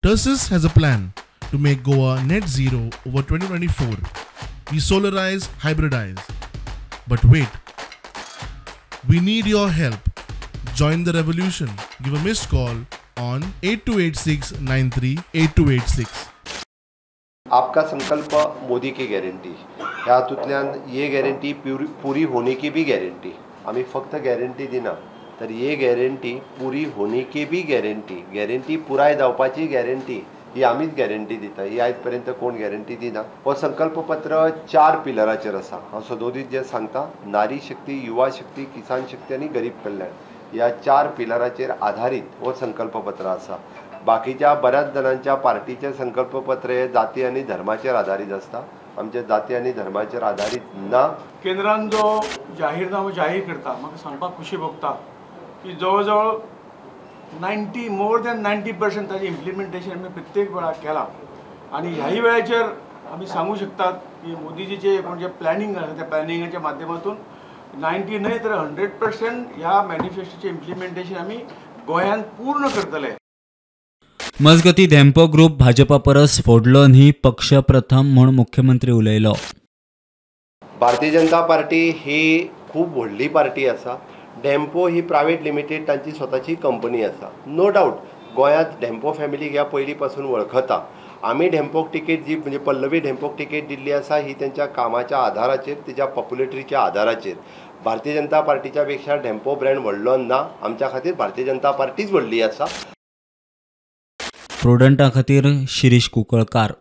Tersis has a plan to make Goa net zero over 2024. We solarize, hybridize. But wait, we need your help. Join the revolution. Give a missed call on 828693 8286. आपका संकल्प मोदी की guarantee ह्या हातूंतल्यान ये guarantee पूरी होने की भी guarantee आम्ही फक्त गॅरंटी दिना तर ये गॅरंटी पूरी होने की भी गॅरंटी पुराय जावपाची गॅरंटी ही आमीच गॅरंटी दिता ही आयज पर्यंत कोण गॅरंटी दिना। हो संकल्पपत्र 4 पिलराचेर आसा। हांव सदोदीत जे सांगता नारी शक्ती, युवा शक्ती, किसान शक्ती आणि गरीब कल्याण या 4 पिलराचेर आधारित हो संकल्पपत्र आसा। बाकीच्या बऱ्याच जणांच्या पार्टीचे संकल्पपत्र हे जाती आणि धर्माचेर आधारित असता। आमचे जाती आणि धर्माचेर आधारित ना। केंद्रान जो जाहीरनामो जाहीर करता म्हाका सांगपाक खुशी भोगता की जवळ more than 90% ताजें इम्प्लिमेंटेशन आमी प्रत्येक वेळार केलां आनी ह्याही वेळाचेर आमी सांगू शकतात की मोदीजीचे जे प्लॅनिंग आसा त्या प्लॅनिंगाच्या माध्यमातून 90 न्हय तर 100% ह्या मॅनिफेस्टोचें इम्प्लिमेंटेशन आमी गोंयांत पूर्ण करतले। मजगती धेंपो ग्रूप भाजपा परस फोडलो न्ही पक्ष प्रथम म्हूण मुख्यमंत्री उलयलो। भारतीय जनता पार्टी ही खूब व्हडली पार्टी आसा। धेंपो ही प्रायवेट लिमिटेड तांची स्वताची कंपनी आसा। नो डाउट गोंयांत धेंपो फॅमिलीक ह्या पयलीं पासून वळखता। आमी धेंपोक तिकेट जी म्हणजे पल्लवी धेंपोक तिकेट दिल्ली आसा ही त्यांच्या कामाच्या आधाराचेर तिच्या पॉप्युलॅरिटीच्या आधाराचेर। भारतीय जनता पार्टीच्या पेक्षा धेंपो ब्रँड व्हडलो ना। आमच्या खातीर भारतीय जनता पार्टीच व्हडली आसा। प्रुडंटा खातीर शिरीष कुंकळकार।